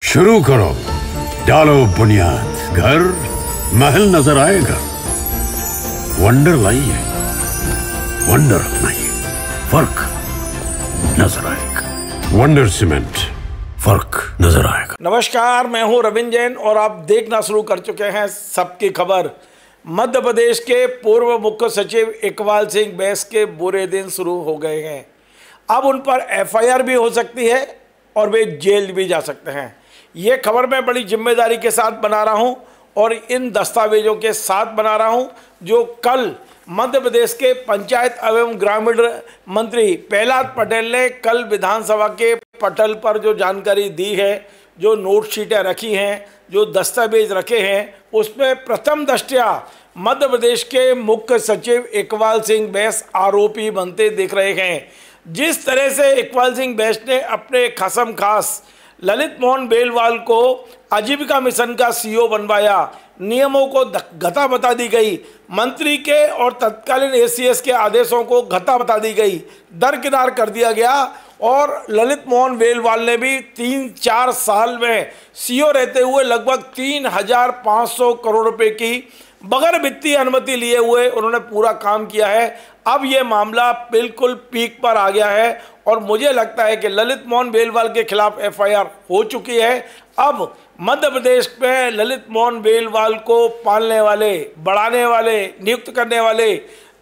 शुरू करो, डालो बुनियाद, घर महल नजर आएगा। वंडर लाइए, वंडर अपनाइए, फर्क नजर आएगा। वंडर सीमेंट, फर्क नजर आएगा। नमस्कार, मैं हूं रविंद्र जैन और आप देखना शुरू कर चुके हैं सबकी खबर। मध्य प्रदेश के पूर्व मुख्य सचिव इकबाल सिंह बैस के बुरे दिन शुरू हो गए हैं। अब उन पर एफआईआर भी हो सकती है और वे जेल भी जा सकते हैं। ये खबर मैं बड़ी जिम्मेदारी के साथ बना रहा हूं और इन दस्तावेजों के साथ बना रहा हूं जो कल मध्य प्रदेश के पंचायत एवं ग्रामीण मंत्री प्रहलाद पटेल ने कल विधानसभा के पटल पर जो जानकारी दी है, जो नोट शीटें रखी हैं, जो दस्तावेज रखे हैं, उसमें प्रथम दृष्टया मध्य प्रदेश के मुख्य सचिव इकबाल सिंह बैस आरोपी बनते दिख रहे हैं। जिस तरह से इकबाल सिंह बैस ने अपने खसम खास ललित मोहन बेलवाल को आजीविका मिशन का सीईओ बनवाया, नियमों को गता बता दी गई, मंत्री के और तत्कालीन एसीएस के आदेशों को गता बता दी गई, दरकिनार कर दिया गया और ललित मोहन बेलवाल ने भी 3-4 साल में सीईओ रहते हुए लगभग 3,500 करोड़ रुपए की बगैर वित्तीय अनुमति लिए हुए उन्होंने पूरा काम किया है। अब ये मामला बिल्कुल पीक पर आ गया है और मुझे लगता है कि ललित मोहन बेलवाल के खिलाफ एफआईआर हो चुकी है। अब मध्य प्रदेश में ललित मोहन बेलवाल को पालने वाले, बढ़ाने वाले, नियुक्त करने वाले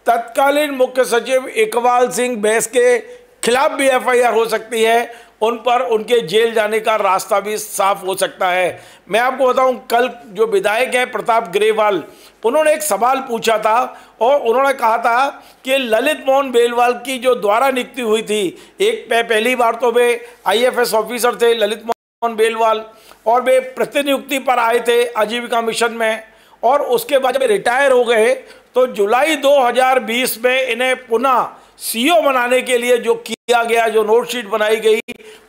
तत्कालीन मुख्य सचिव इकबाल सिंह बैस के खिलाफ भी एफआईआर हो सकती है। उन पर उनके जेल जाने का रास्ता भी साफ हो सकता है। मैं आपको बताऊं, कल जो विधायक हैं प्रताप ग्रेवाल, उन्होंने एक सवाल पूछा था और उन्होंने कहा था कि ललित मोहन बेलवाल की जो द्वारा नियुक्ति हुई थी, पहली बार तो वे आईएफएस ऑफिसर थे ललित मोहन बेलवाल और वे प्रतिनियुक्ति पर आए थे आजीविका मिशन में, और उसके बाद जब रिटायर हो गए तो जुलाई 2020 में इन्हें पुनः सीईओ बनाने के लिए जो किया गया, जो नोटशीट बनाई गई,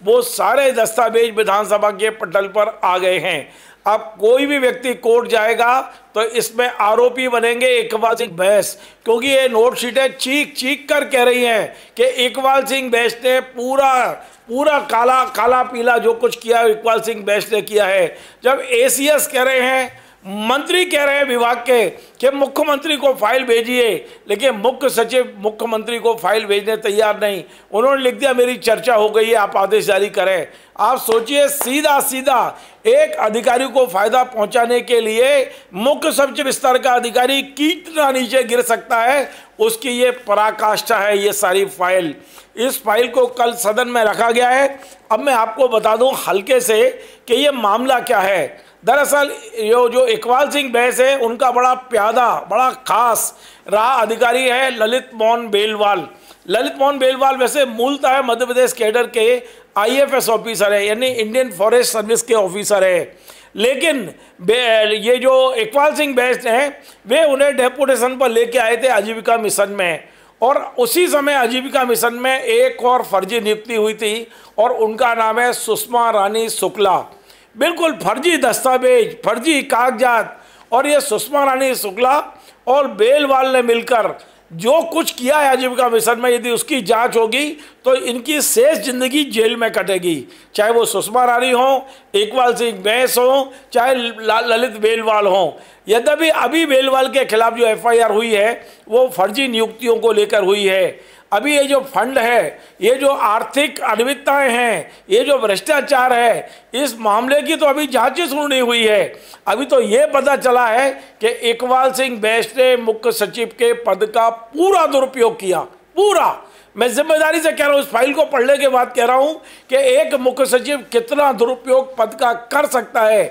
वो सारे दस्तावेज विधानसभा के पटल पर आ गए हैं। अब कोई भी व्यक्ति कोर्ट जाएगा तो इसमें आरोपी बनेंगे इकबाल सिंह बैस, क्योंकि ये नोटशीटें चीख चीख कर कह रही हैं कि इकबाल सिंह बैस ने पूरा काला पीला जो कुछ किया इकबाल सिंह बैस ने किया है। जब एसीएस कह रहे हैं, मंत्री कह रहे हैं विभाग के कि मुख्यमंत्री को फाइल भेजिए, लेकिन मुख्य सचिव मुख्यमंत्री को फाइल भेजने तैयार नहीं। उन्होंने लिख दिया मेरी चर्चा हो गई है, आप आदेश जारी करें। आप सोचिए, सीधा एक अधिकारी को फायदा पहुंचाने के लिए मुख्य सचिव स्तर का अधिकारी कितना नीचे गिर सकता है, उसकी ये पराकाष्ठा है ये सारी फाइल। इस फाइल को कल सदन में रखा गया है। अब मैं आपको बता दूं हल्के से कि ये मामला क्या है। दरअसल जो इकबाल सिंह बैस है, उनका बड़ा प्यादा, बड़ा खास रहा अधिकारी है ललित मोहन बेलवाल। ललित मोहन बेलवाल वैसे मूलतः मध्य प्रदेश कैडर के आईएफएस ऑफिसर है, यानी इंडियन फॉरेस्ट सर्विस के ऑफिसर है। लेकिन ये जो इकबाल सिंह बैस हैं, वे उन्हें डेपुटेशन पर लेके आए थे आजीविका मिशन में, और उसी समय आजीविका मिशन में एक और फर्जी नियुक्ति हुई थी और उनका नाम है सुषमा रानी शुक्ला। बिल्कुल फर्जी दस्तावेज, फर्जी कागजात, और ये सुषमा रानी शुक्ला और बेलवाल ने मिलकर जो कुछ किया है आजीविका मिशन में, यदि उसकी जांच होगी तो इनकी शेष जिंदगी जेल में कटेगी। चाहे वो सुषमा रानी हो, इकबाल सिंह बैस हो, चाहे ललित बेलवाल हो। यद्यपि अभी बेलवाल के खिलाफ जो एफआईआर हुई है वो फर्जी नियुक्तियों को लेकर हुई है। अभी ये जो फंड है, ये जो आर्थिक अनियमितताएं हैं, ये जो भ्रष्टाचार है, इस मामले की तो अभी जांच शुरू नहीं हुई है। अभी तो ये पता चला है कि इकबाल सिंह बैस ने मुख्य सचिव के पद का पूरा दुरुपयोग किया। पूरा, मैं जिम्मेदारी से कह रहा हूँ, इस फाइल को पढ़ने के बाद कह रहा हूँ कि एक मुख्य सचिव कितना दुरुपयोग पद का कर सकता है।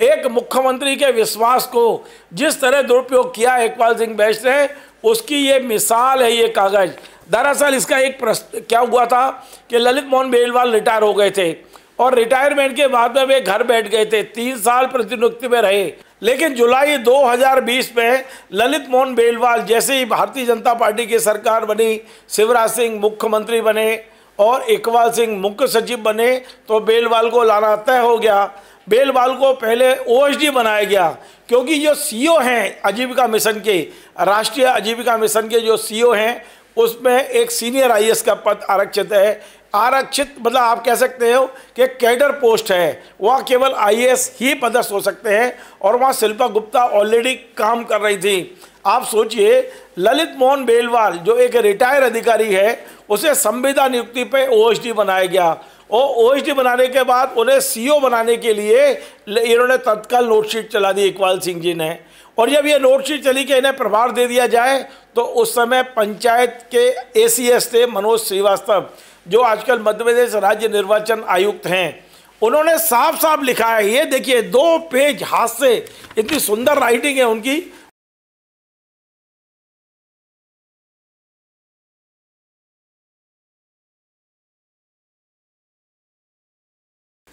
एक मुख्यमंत्री के विश्वास को जिस तरह दुरुपयोग किया इकबाल सिंह बैस ने, उसकी ये मिसाल है ये कागज। दरअसल इसका एक क्या हुआ था कि ललित मोहन बेलवाल रिटायर हो गए थे और रिटायरमेंट के बाद में वे घर बैठ गए थे, 3 साल प्रतिनियुक्ति में रहे। लेकिन जुलाई 2020 में ललित मोहन बेलवाल जैसे ही भारतीय जनता पार्टी की सरकार बनी, शिवराज सिंह मुख्यमंत्री बने और इकबाल सिंह मुख्य सचिव बने, तो बेलवाल को लाना तय हो गया। बेलवाल को पहले ओएसडी बनाया गया, क्योंकि जो सीईओ हैं आजीविका मिशन के, राष्ट्रीय आजीविका मिशन के जो सीईओ हैं, उसमें एक सीनियर आईएएस का पद आरक्षित है। आरक्षित, मतलब आप कह सकते हो कि कैडर पोस्ट है, वहाँ केवल आईएएस ही पदस्थ हो सकते हैं और वहाँ शिल्पा गुप्ता ऑलरेडी काम कर रही थी। आप सोचिए, ललित मोहन बेलवाल जो एक रिटायर अधिकारी है, उसे संविदा नियुक्ति पे ओएसडी बनाया गया और ओएसडी बनाने के बाद उन्हें सीओ बनाने के लिए इन्होंने तत्काल नोटशीट चला दी इकबाल सिंह जी ने। और जब ये नोटशीट चली कि इन्हें प्रभार दे दिया जाए, तो उस समय पंचायत के एसीएस थे मनोज श्रीवास्तव, जो आजकल मध्य प्रदेश राज्य निर्वाचन आयुक्त हैं, उन्होंने साफ साफ लिखा है, ये देखिए 2 पेज हाथ से, इतनी सुंदर राइटिंग है उनकी।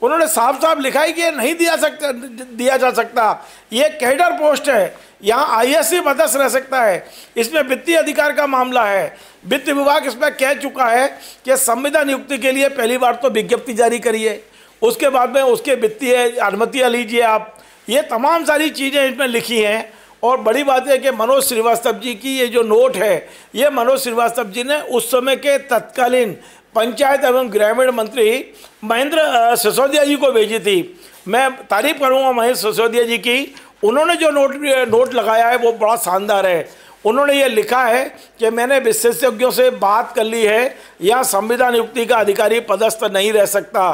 उन्होंने साफ साफ लिखा है कि ये नहीं दिया जा सकता, ये कैडर पोस्ट है, यहाँ आईएएस ही पदस्थ रह सकता है, इसमें वित्तीय अधिकार का मामला है। वित्त विभाग इसमें कह चुका है कि संविदा नियुक्ति के लिए पहली बार तो विज्ञप्ति जारी करिए, उसके बाद में उसके वित्तीय अनुमतियाँ लीजिए आप, ये तमाम सारी चीज़ें इसमें लिखी हैं। और बड़ी बात है कि मनोज श्रीवास्तव जी की ये जो नोट है, ये मनोज श्रीवास्तव जी ने उस समय के तत्कालीन पंचायत एवं ग्रामीण मंत्री महेंद्र सिसोदिया जी को भेजी थी। मैं तारीफ करूंगा महेंद्र सिसोदिया जी की, उन्होंने जो नोट लगाया है वो बड़ा शानदार है। उन्होंने ये लिखा है कि मैंने विशेषज्ञों से बात कर ली है, यहाँ संविदा नियुक्ति का अधिकारी पदस्थ नहीं रह सकता।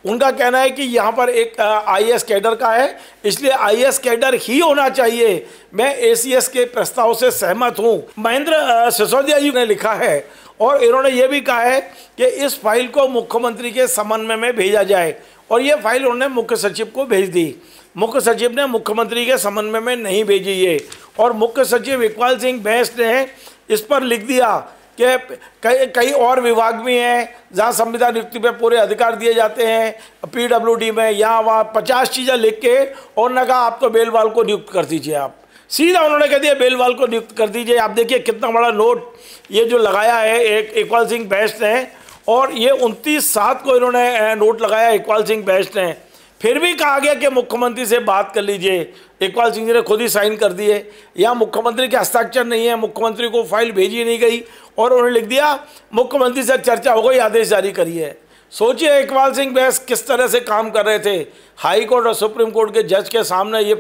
उनका कहना है कि यहाँ पर एक आईएएस कैडर का है, इसलिए आईएएस कैडर ही होना चाहिए। मैं एसीएस के प्रस्ताव से सहमत हूँ, महेंद्र सिसोदिया जी ने लिखा है। और इन्होंने ये भी कहा है कि इस फाइल को मुख्यमंत्री के समन्वय में भेजा जाए, और ये फाइल उन्होंने मुख्य सचिव को भेज दी। मुख्य सचिव ने मुख्यमंत्री के समन्वय में नहीं भेजी ये, और मुख्य सचिव इकबाल सिंह बैंस ने इस पर लिख दिया कि कई और विभाग भी हैं जहाँ संविदा नियुक्ति पे पूरे अधिकार दिए जाते हैं, पीडब्ल्यूडी में, यहाँ वहाँ 50 चीज़ें लिख के, और न कहा आप तो बेलवाल को नियुक्त कर दीजिए। आप सीधा उन्होंने कह दिया बेलवाल को नियुक्त कर दीजिए। आप देखिए कितना बड़ा नोट ये जो लगाया है एक इकबाल सिंह बैंस ने, और ये 29/7 को इन्होंने नोट लगाया इकबाल सिंह बैंस ने। फिर भी कहा गया कि मुख्यमंत्री से बात कर लीजिए, इकबाल सिंह जी ने खुद ही साइन कर दिए। यहाँ मुख्यमंत्री के हस्ताक्षर नहीं है, मुख्यमंत्री को फाइल भेजी नहीं गई, और उन्होंने लिख दिया मुख्यमंत्री से चर्चा हो गई, आदेश जारी करिए। सोचिए इकबाल सिंह बैंस किस तरह से काम कर रहे थे। हाई कोर्ट और सुप्रीम कोर्ट के जज के सामने ये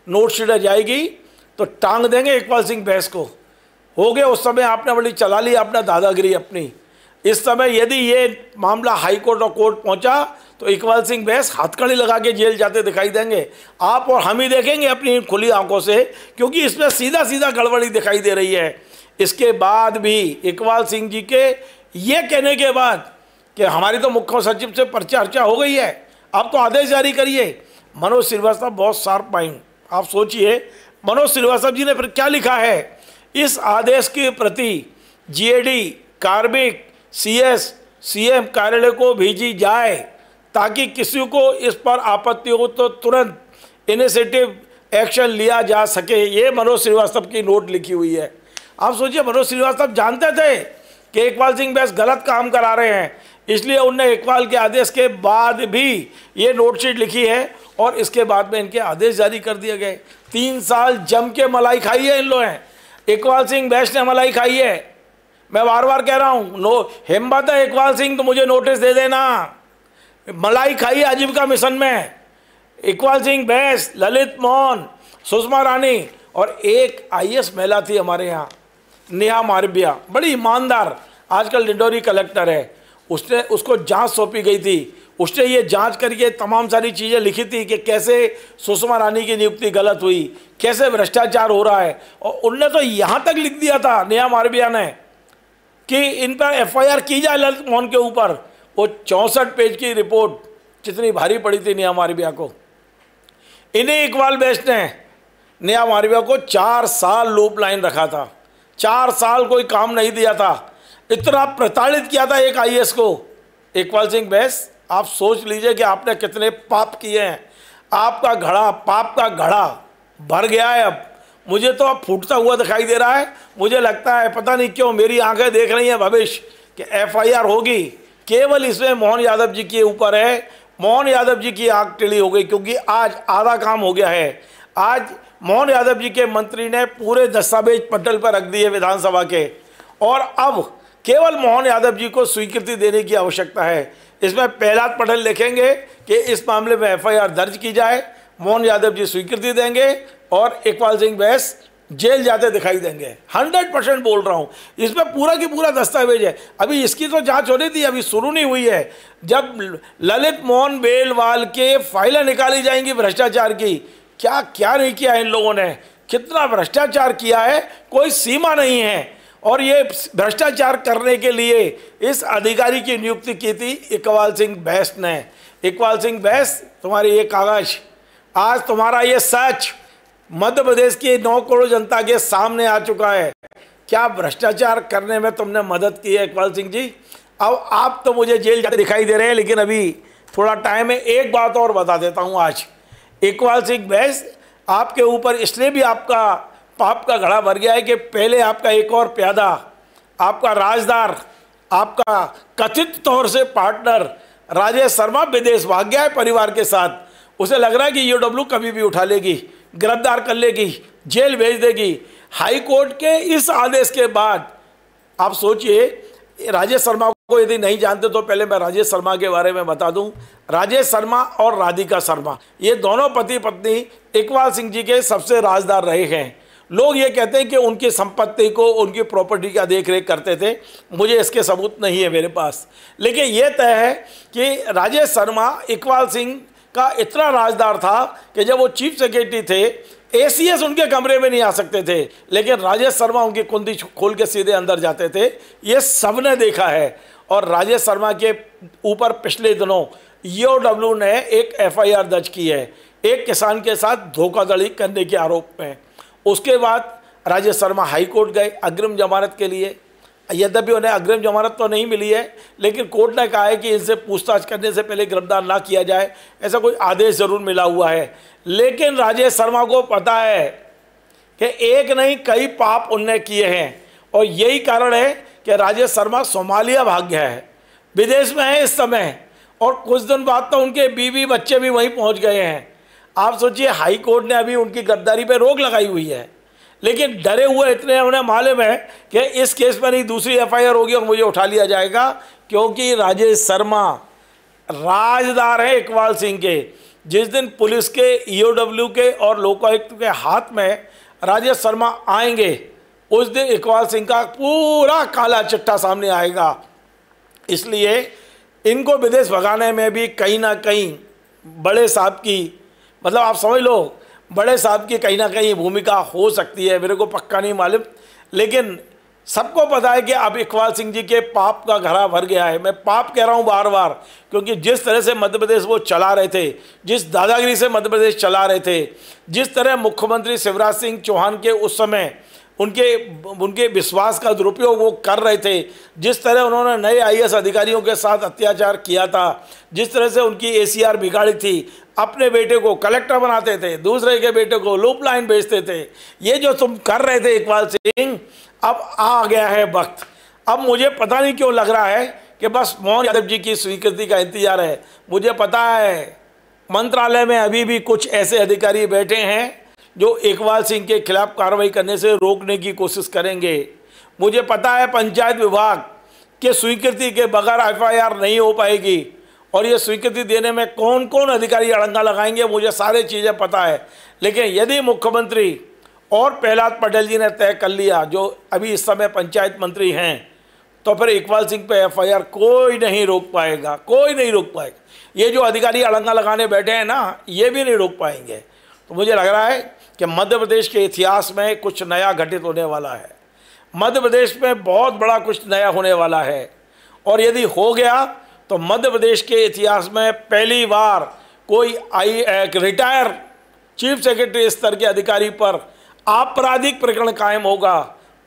नोटशीट जाएगी तो टांग देंगे इकबाल सिंह बैंस को। हो गया उस समय आपने बड़ी चला ली आपने दादागिरी अपनी। इस समय यदि ये मामला हाई कोर्ट और कोर्ट पहुंचा तो इकबाल सिंह बैंस हथकड़ी लगा के जेल जाते दिखाई देंगे। आप और हम ही देखेंगे अपनी खुली आंखों से, क्योंकि इसमें सीधा सीधा गड़बड़ी दिखाई दे रही है। इसके बाद भी इकबाल सिंह जी के ये कहने के बाद कि हमारी तो मुख्य सचिव से चर्चा हो गई है, आप तो आदेश जारी करिए। मनोज श्रीवास्तव बहुत शार्प माइंड, आप सोचिए मनोज श्रीवास्तव जी ने फिर क्या लिखा है, इस आदेश के प्रति जीएडी, कार्मिक, सीएस, सीएम कार्यालय को भेजी जाए ताकि किसी को इस पर आपत्ति हो तो तुरंत इनिशिएटिव एक्शन लिया जा सके। ये मनोज श्रीवास्तव की नोट लिखी हुई है। आप सोचिए मनोज श्रीवास्तव जानते थे कि इकबाल सिंह बैंस गलत काम करा रहे हैं, इसलिए उनने इकबाल के आदेश के बाद भी ये नोटशीट लिखी है और इसके बाद में इनके आदेश जारी कर दिए गए। 3 साल जम के मलाई खाई है इन लोगों ने, इकबाल सिंह बैंस ने मलाई खाई है। मैं बार बार कह रहा हूँ, हिम्मत है इकबाल सिंह तो मुझे नोटिस दे देना। मलाई खाई आजीविका मिशन में इकबाल सिंह बैंस, ललित मोहन, सुषमा रानी, और एक आईएएस महिला थी हमारे यहाँ नेहा मारबिया, बड़ी ईमानदार, आजकल डिंडोरी कलेक्टर है। उसको जांच सौंपी गई थी, उसने ये जांच करके तमाम सारी चीज़ें लिखी थी कि कैसे सुषमा रानी की नियुक्ति गलत हुई, कैसे भ्रष्टाचार हो रहा है। और उनने तो यहाँ तक लिख दिया था नेहा मारबिया ने कि इन पर एफआईआर की जाए ललित मोहन के ऊपर। वो 64 पेज की रिपोर्ट जितनी भारी पड़ी थी नेहा मारबिया को। इन्हीं इकबाल बैंस ने नेहा मारबिया को 4 साल लूप लाइन रखा था, 4 साल कोई काम नहीं दिया था, इतना प्रताड़ित किया था एक आईएएस को। इकबाल सिंह बैंस, आप सोच लीजिए कि आपने कितने पाप किए हैं। आपका घड़ा, पाप का घड़ा भर गया है। अब मुझे तो अब फूटता हुआ दिखाई दे रहा है। मुझे लगता है पता नहीं क्यों मेरी आंखें देख रही हैं भविष्य कि एफआईआर होगी, केवल इसमें मोहन यादव जी के ऊपर है। मोहन यादव जी की आंख टेढ़ी हो गई, क्योंकि आज आधा काम हो गया है। आज मोहन यादव जी के मंत्री ने पूरे दस्तावेज पटल पर रख दिए विधानसभा के, और अब केवल मोहन यादव जी को स्वीकृति देने की आवश्यकता है। इसमें प्रहलाद पटेल लिखेंगे कि इस मामले में एफआईआर दर्ज की जाए, मोहन यादव जी स्वीकृति देंगे और इकबाल सिंह बैस जेल जाते दिखाई देंगे। 100% बोल रहा हूँ, इसमें पूरा की पूरा दस्तावेज है। अभी इसकी तो जांच हो रही थी, अभी शुरू नहीं हुई है। जब ललित मोहन बेलवाल के फाइलें निकाली जाएंगी भ्रष्टाचार की, क्या क्या नहीं किया इन लोगों ने, कितना भ्रष्टाचार किया है, कोई सीमा नहीं है। और ये भ्रष्टाचार करने के लिए इस अधिकारी की नियुक्ति की थी इकबाल सिंह बैस ने। इकबाल सिंह बैस, तुम्हारे ये कागज, आज तुम्हारा ये सच मध्य प्रदेश की 9 करोड़ जनता के सामने आ चुका है। क्या भ्रष्टाचार करने में तुमने मदद की है इकबाल सिंह जी। अब आप तो मुझे जेल जाते दिखाई दे रहे हैं, लेकिन अभी थोड़ा टाइम है। एक बात और बता देता हूँ आज, इकबाल सिंह बैस, आपके ऊपर इसलिए भी आपका पाप का घड़ा भर गया है कि पहले आपका एक और प्यादा, आपका राजदार, आपका कथित तौर से पार्टनर राजेश शर्मा विदेश भाग गया है परिवार के साथ। उसे लग रहा है कि ईओडब्ल्यू कभी भी उठा लेगी, गिरफ्तार कर लेगी, जेल भेज देगी। हाई कोर्ट के इस आदेश के बाद आप सोचिए, राजेश शर्मा को यदि नहीं जानते तो पहले मैं राजेश शर्मा के बारे में बता दूं। राजेश शर्मा और राधिका शर्मा, ये दोनों पति पत्नी इकबाल सिंह जी के सबसे राजदार रहे हैं। लोग ये कहते हैं कि उनकी संपत्ति को, उनकी प्रॉपर्टी का देख रेख करते थे। मुझे इसके सबूत नहीं है मेरे पास, लेकिन यह तय है कि राजेश शर्मा इकबाल सिंह का इतना राजदार था कि जब वो चीफ सेक्रेटरी थे, एसीएस उनके कमरे में नहीं आ सकते थे, लेकिन राजेश शर्मा उनकी कुंडी खोल के सीधे अंदर जाते थे। ये सबने देखा है। और राजेश शर्मा के ऊपर पिछले दिनों ईओडब्ल्यू ने एक एफआईआर दर्ज की है, एक किसान के साथ धोखाधड़ी करने के आरोप में। उसके बाद राजेश शर्मा हाई कोर्ट गए अग्रिम जमानत के लिए। यद्यपि उन्हें अग्रिम जमानत तो नहीं मिली है, लेकिन कोर्ट ने कहा है कि इनसे पूछताछ करने से पहले गिरफ्तार ना किया जाए, ऐसा कोई आदेश जरूर मिला हुआ है। लेकिन राजेश शर्मा को पता है कि एक नहीं कई पाप उनने किए हैं, और यही कारण है कि राजेश शर्मा सोमालिया भाग गया है, विदेश में है इस समय। और कुछ दिन बाद तो उनके बीवी बच्चे भी वहीं पहुंच गए हैं। आप सोचिए, हाई कोर्ट ने अभी उनकी गिरफ्तारी पर रोक लगाई हुई है, लेकिन डरे हुए इतने उन्हें मालूम है कि इस केस में नहीं दूसरी एफआईआर होगी और मुझे उठा लिया जाएगा, क्योंकि राजेश शर्मा राजदार है इकबाल सिंह के। जिस दिन पुलिस के, ईओडब्ल्यू के और लोकायुक्त के हाथ में राजेश शर्मा आएंगे, उस दिन इकबाल सिंह का पूरा काला चिट्ठा सामने आएगा। इसलिए इनको विदेश भगाने में भी कहीं ना कहीं बड़े साहब की, मतलब आप समझ लो, बड़े साहब की कहीं ना कहीं भूमिका हो सकती है। मेरे को पक्का नहीं मालूम, लेकिन सबको पता है कि अब इकबाल सिंह जी के पाप का घड़ा भर गया है। मैं पाप कह रहा हूँ बार बार, क्योंकि जिस तरह से मध्य प्रदेश वो चला रहे थे, जिस दादागिरी से मध्य प्रदेश चला रहे थे, जिस तरह मुख्यमंत्री शिवराज सिंह चौहान के उस समय उनके विश्वास का दुरुपयोग वो कर रहे थे, जिस तरह उन्होंने नए आईएएस अधिकारियों के साथ अत्याचार किया था, जिस तरह से उनकी एसीआर बिगाड़ी थी, अपने बेटे को कलेक्टर बनाते थे, दूसरे के बेटे को लूप लाइन भेजते थे, ये जो तुम कर रहे थे इकबाल सिंह, अब आ गया है वक्त। अब मुझे पता नहीं क्यों लग रहा है कि बस मोहन यादव जी की स्वीकृति का इंतजार है। मुझे पता है मंत्रालय में अभी भी कुछ ऐसे अधिकारी बैठे हैं जो इकबाल सिंह के खिलाफ कार्रवाई करने से रोकने की कोशिश करेंगे। मुझे पता है पंचायत विभाग के स्वीकृति के बगैर एफआईआर नहीं हो पाएगी, और ये स्वीकृति देने में कौन कौन अधिकारी अड़ंगा लगाएंगे, मुझे सारी चीज़ें पता है। लेकिन यदि मुख्यमंत्री और प्रहलाद पटेल जी ने तय कर लिया, जो अभी इस समय पंचायत मंत्री हैं, तो फिर इकबाल सिंह पे एफआईआर कोई नहीं रोक पाएगा, कोई नहीं रोक पाएगा। ये जो अधिकारी अड़ंगा लगाने बैठे हैं ना, ये भी नहीं रोक पाएंगे। तो मुझे लग रहा है कि मध्य प्रदेश के इतिहास में कुछ नया घटित होने वाला है। मध्य प्रदेश में बहुत बड़ा कुछ नया होने वाला है, और यदि हो गया तो मध्य प्रदेश के इतिहास में पहली बार कोई रिटायर चीफ सेक्रेटरी स्तर के अधिकारी पर आपराधिक प्रकरण कायम होगा।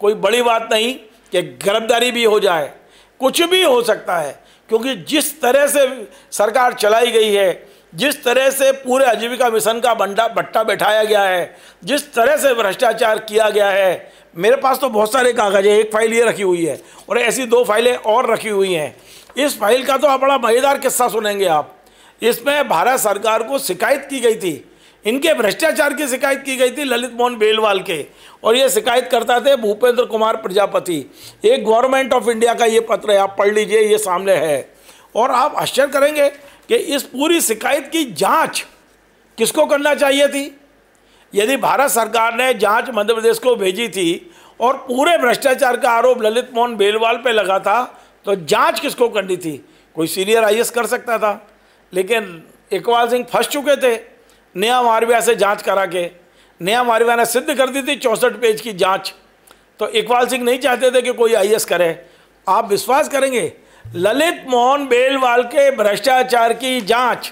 कोई बड़ी बात नहीं कि गिरफ्तारी भी हो जाए, कुछ भी हो सकता है, क्योंकि जिस तरह से सरकार चलाई गई है, जिस तरह से पूरे आजीविका मिशन का बट्टा बैठाया गया है, जिस तरह से भ्रष्टाचार किया गया है, मेरे पास तो बहुत सारे कागज है। एक फाइल ये रखी हुई है और ऐसी 2 फाइलें और रखी हुई हैं। इस फाइल का तो बड़ा मज़ेदार किस्सा सुनेंगे आप। इसमें भारत सरकार को शिकायत की गई थी इनके भ्रष्टाचार की शिकायत की गई थी ललित मोहन बेलवाल के, और ये शिकायत करता थे भूपेंद्र कुमार प्रजापति। एक गवर्नमेंट ऑफ इंडिया का ये पत्र है, आप पढ़ लीजिए, ये सामने है। और आप आश्चर्य करेंगे कि इस पूरी शिकायत की जांच किसको करना चाहिए थी। यदि भारत सरकार ने जांच मध्य प्रदेश को भेजी थी और पूरे भ्रष्टाचार का आरोप ललित मोहन बेलवाल पे लगा था, तो जांच किसको करनी थी? कोई सीनियर आईएएस कर सकता था, लेकिन इकबाल सिंह फंस चुके थे नेहा मालविया से जांच करा के। नेहा मालविया ने सिद्ध कर दी थी 64 पेज की जांच, तो इकबाल सिंह नहीं चाहते थे कि कोई आईएएस करे। आप विश्वास करेंगे, ललित मोहन बेलवाल के भ्रष्टाचार की जांच,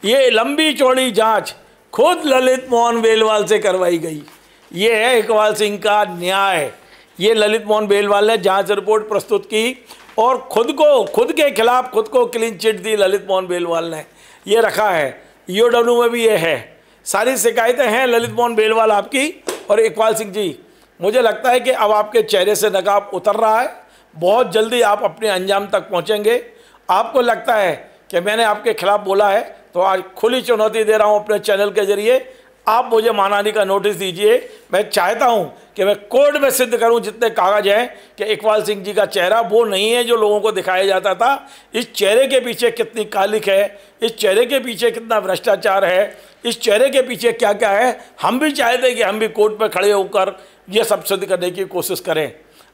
ये लंबी चौड़ी जांच खुद ललित मोहन बेलवाल से करवाई गई। ये है इकबाल सिंह का न्याय। ये ललित मोहन बेलवाल ने जांच रिपोर्ट प्रस्तुत की और खुद के खिलाफ खुद को क्लीन चिट दी ललित मोहन बेलवाल ने। ये रखा है, ईओडब्ल्यू में भी ये है, सारी शिकायतें हैं ललित मोहन बेलवाल आपकी। और इकबाल सिंह जी, मुझे लगता है कि अब आपके चेहरे से नकाब उतर रहा है, बहुत जल्दी आप अपने अंजाम तक पहुंचेंगे। आपको लगता है कि मैंने आपके खिलाफ बोला है, तो आज खुली चुनौती दे रहा हूं अपने चैनल के जरिए, आप मुझे मानहानि का नोटिस दीजिए। मैं चाहता हूं कि मैं कोर्ट में सिद्ध करूं जितने कागज हैं कि इकबाल सिंह जी का चेहरा वो नहीं है जो लोगों को दिखाया जाता था। इस चेहरे के पीछे कितनी कालिक है, इस चेहरे के पीछे कितना भ्रष्टाचार है, इस चेहरे के पीछे क्या क्या है। हम भी चाहते कि हम भी कोर्ट पर खड़े होकर ये सब सिद्ध करने की कोशिश करें।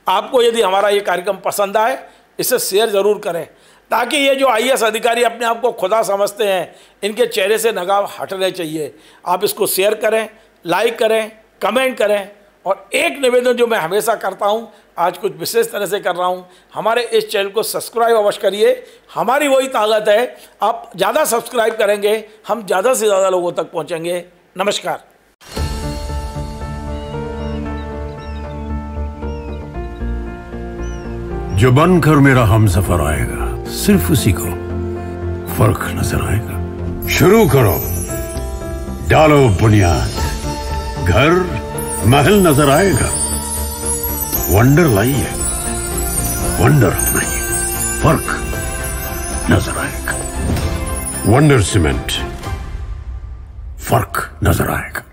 आपको यदि हमारा ये कार्यक्रम पसंद आए, इसे शेयर ज़रूर करें, ताकि ये जो आईएएस अधिकारी अपने आप को खुदा समझते हैं, इनके चेहरे से नकाब हटने चाहिए। आप इसको शेयर करें, लाइक करें, कमेंट करें। और एक निवेदन जो मैं हमेशा करता हूं, आज कुछ विशेष तरह से कर रहा हूं, हमारे इस चैनल को सब्सक्राइब अवश्य करिए। हमारी वही ताकत है, आप ज़्यादा सब्सक्राइब करेंगे, हम ज़्यादा से ज़्यादा लोगों तक पहुँचेंगे। नमस्कार। जो बनकर मेरा हमसफर आएगा, सिर्फ उसी को फर्क नजर आएगा। शुरू करो, डालो बुनियाद, घर महल नजर आएगा। वंडर लाइए, वंडर अपनाइए, फर्क नजर आएगा। वंडर सीमेंट, फर्क नजर आएगा।